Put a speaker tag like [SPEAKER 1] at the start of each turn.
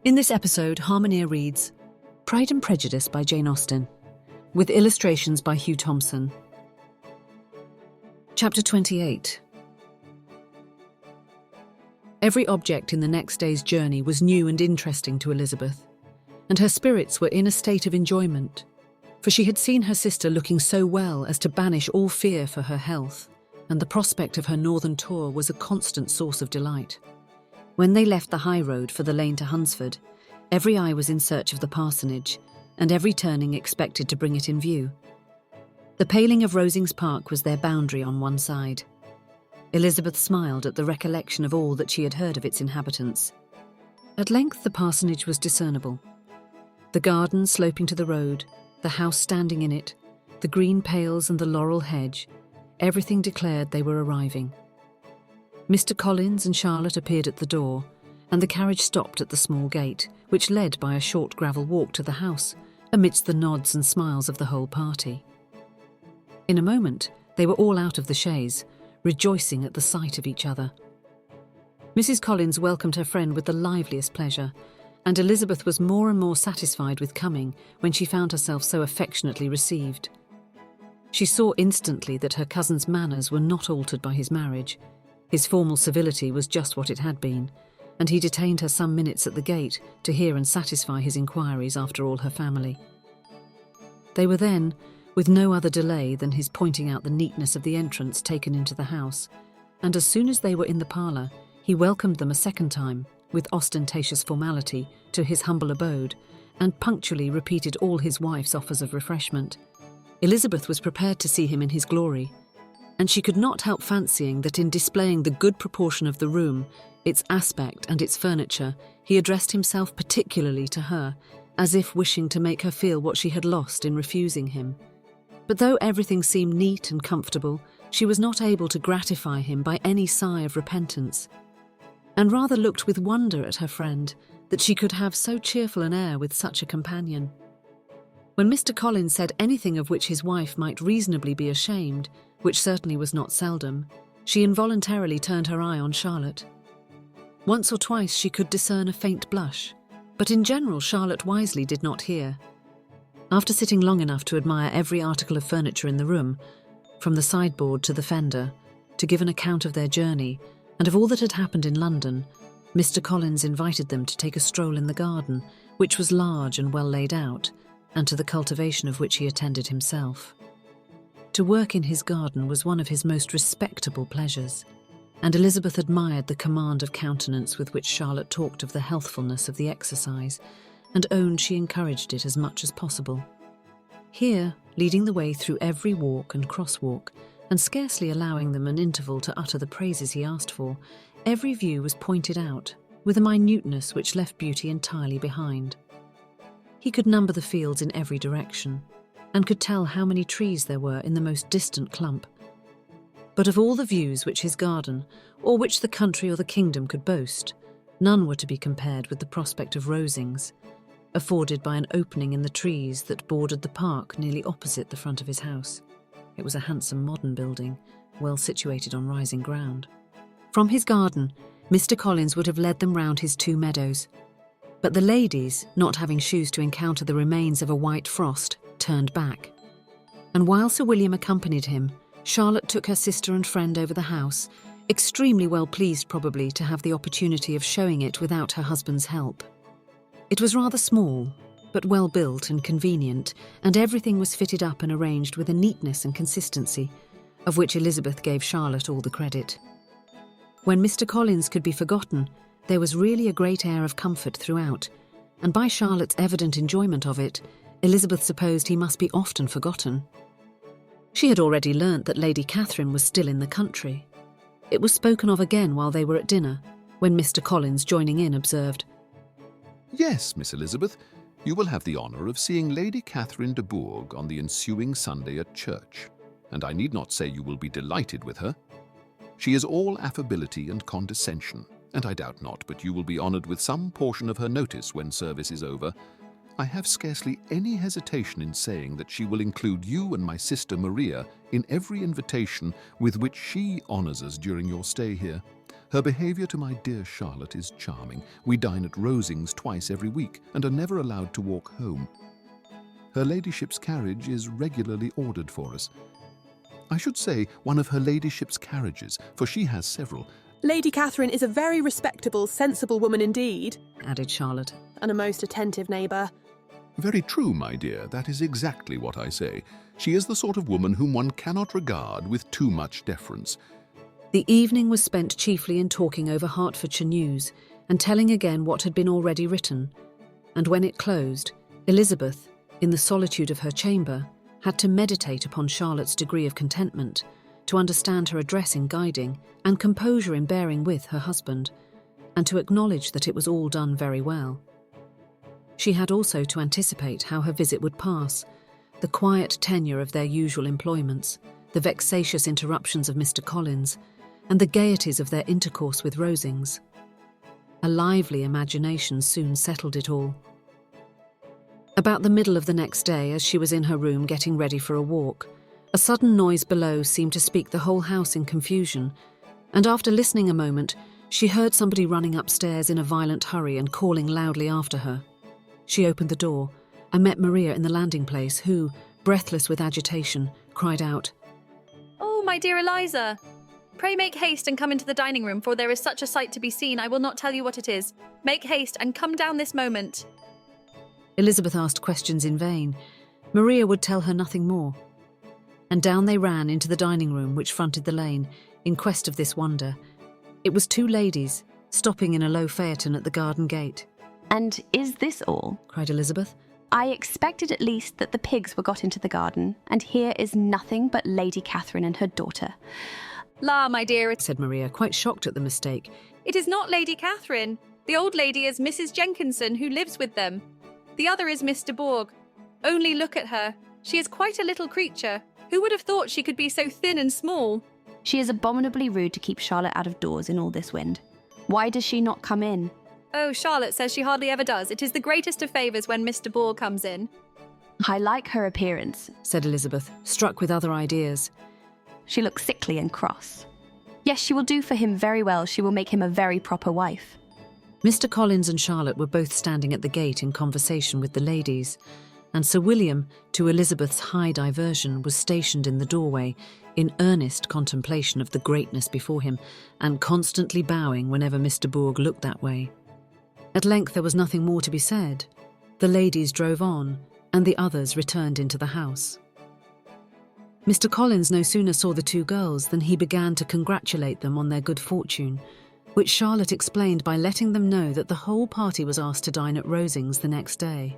[SPEAKER 1] In this episode, Harmoneer reads Pride and Prejudice by Jane Austen, with illustrations by Hugh Thomson. Chapter 28. Every object in the next day's journey was new and interesting to Elizabeth, and her spirits were in a state of enjoyment, for she had seen her sister looking so well as to banish all fear for her health, and the prospect of her northern tour was a constant source of delight. When they left the high road for the lane to Hunsford, every eye was in search of the parsonage, and every turning expected to bring it in view. The paling of Rosings Park was their boundary on one side. Elizabeth smiled at the recollection of all that she had heard of its inhabitants. At length the parsonage was discernible. The garden sloping to the road, the house standing in it, the green pales and the laurel hedge, everything declared they were arriving. Mr. Collins and Charlotte appeared at the door, and the carriage stopped at the small gate, which led by a short gravel walk to the house, amidst the nods and smiles of the whole party. In a moment, they were all out of the chaise, rejoicing at the sight of each other. Mrs. Collins welcomed her friend with the liveliest pleasure, and Elizabeth was more and more satisfied with coming when she found herself so affectionately received. She saw instantly that her cousin's manners were not altered by his marriage. His formal civility was just what it had been, and he detained her some minutes at the gate to hear and satisfy his inquiries after all her family. They were then, with no other delay than his pointing out the neatness of the entrance taken into the house, and as soon as they were in the parlour, he welcomed them a second time, with ostentatious formality, to his humble abode, and punctually repeated all his wife's offers of refreshment. Elizabeth was prepared to see him in his glory, and she could not help fancying that in displaying the good proportion of the room, its aspect and its furniture, he addressed himself particularly to her, as if wishing to make her feel what she had lost in refusing him. But though everything seemed neat and comfortable, she was not able to gratify him by any sigh of repentance, and rather looked with wonder at her friend that she could have so cheerful an air with such a companion. When Mr. Collins said anything of which his wife might reasonably be ashamed, which certainly was not seldom, she involuntarily turned her eye on Charlotte. Once or twice she could discern a faint blush, but in general Charlotte wisely did not hear. After sitting long enough to admire every article of furniture in the room, from the sideboard to the fender, to give an account of their journey and of all that had happened in London, Mr. Collins invited them to take a stroll in the garden, which was large and well laid out, and to the cultivation of which he attended himself. To work in his garden was one of his most respectable pleasures, and Elizabeth admired the command of countenance with which Charlotte talked of the healthfulness of the exercise, and owned she encouraged it as much as possible. Here, leading the way through every walk and crosswalk, and scarcely allowing them an interval to utter the praises he asked for, every view was pointed out, with a minuteness which left beauty entirely behind. He could number the fields in every direction, and could tell how many trees there were in the most distant clump. But of all the views which his garden, or which the country or the kingdom could boast, none were to be compared with the prospect of Rosings, afforded by an opening in the trees that bordered the park nearly opposite the front of his house. It was a handsome modern building, well situated on rising ground. From his garden, Mr. Collins would have led them round his 2 meadows, but the ladies, not having shoes to encounter the remains of a white frost, turned back. And while Sir William accompanied him, Charlotte took her sister and friend over the house, extremely well pleased probably to have the opportunity of showing it without her husband's help. It was rather small, but well built and convenient, and everything was fitted up and arranged with a neatness and consistency, of which Elizabeth gave Charlotte all the credit. When Mr. Collins could be forgotten, there was really a great air of comfort throughout, and by Charlotte's evident enjoyment of it, Elizabeth supposed he must be often forgotten. She had already learnt that Lady Catherine was still in the country. It was spoken of again while they were at dinner, when Mr. Collins, joining in, observed,
[SPEAKER 2] "Yes, Miss Elizabeth, you will have the honour of seeing Lady Catherine de Bourgh on the ensuing Sunday at church, and I need not say you will be delighted with her. She is all affability and condescension, and I doubt not but you will be honoured with some portion of her notice when service is over. I have scarcely any hesitation in saying that she will include you and my sister Maria in every invitation with which she honours us during your stay here. Her behaviour to my dear Charlotte is charming. We dine at Rosings twice every week and are never allowed to walk home. Her ladyship's carriage is regularly ordered for us. I should say one of her ladyship's carriages, for she has several.
[SPEAKER 3] Lady Catherine is a very respectable, sensible woman indeed,
[SPEAKER 1] added Charlotte.
[SPEAKER 3] and a most attentive neighbour.
[SPEAKER 2] Very true, my dear. That is exactly what I say. She is the sort of woman whom one cannot regard with too much deference.
[SPEAKER 1] The evening was spent chiefly in talking over Hertfordshire news and telling again what had been already written. And when it closed, Elizabeth, in the solitude of her chamber, had to meditate upon Charlotte's degree of contentment, to understand her address in guiding and composure in bearing with her husband, and to acknowledge that it was all done very well. She had also to anticipate how her visit would pass, the quiet tenure of their usual employments, the vexatious interruptions of Mr. Collins, and the gaieties of their intercourse with Rosings. A lively imagination soon settled it all. About the middle of the next day, as she was in her room getting ready for a walk, a sudden noise below seemed to speak the whole house in confusion, and after listening a moment, she heard somebody running upstairs in a violent hurry and calling loudly after her. She opened the door and met Maria in the landing place, who, breathless with agitation, cried out,
[SPEAKER 4] "Oh, my dear Eliza! Pray make haste and come into the dining room, for there is such a sight to be seen, I will not tell you what it is. Make haste and come down this moment."
[SPEAKER 1] Elizabeth asked questions in vain. Maria would tell her nothing more. And down they ran into the dining room which fronted the lane, in quest of this wonder. It was two ladies, stopping in a low phaeton at the garden gate.
[SPEAKER 5] "And is this all?"
[SPEAKER 1] cried Elizabeth.
[SPEAKER 5] "I expected at least that the pigs were got into the garden, and here is nothing but Lady Catherine and her daughter."
[SPEAKER 4] "La, my dear,
[SPEAKER 1] Said Maria, quite shocked at the mistake.
[SPEAKER 4] it is not Lady Catherine. The old lady is Mrs. Jenkinson, who lives with them. The other is Miss de Bourgh. Only look at her. She is quite a little creature. Who would have thought she could be so thin and small?"
[SPEAKER 5] "She is abominably rude to keep Charlotte out of doors in all this wind. Why does she not come in?"
[SPEAKER 4] "Oh, Charlotte says she hardly ever does. It is the greatest of favours when Miss de Bourgh comes in."
[SPEAKER 5] "I like her appearance.
[SPEAKER 1] Said Elizabeth, struck with other ideas.
[SPEAKER 5] She looks sickly and cross. Yes, she will do for him very well. She will make him a very proper wife."
[SPEAKER 1] Mr. Collins and Charlotte were both standing at the gate in conversation with the ladies, and Sir William, to Elizabeth's high diversion, was stationed in the doorway, in earnest contemplation of the greatness before him, and constantly bowing whenever Miss de Bourgh looked that way. At length there was nothing more to be said. The ladies drove on, and the others returned into the house. Mr. Collins no sooner saw the two girls than he began to congratulate them on their good fortune, which Charlotte explained by letting them know that the whole party was asked to dine at Rosings the next day.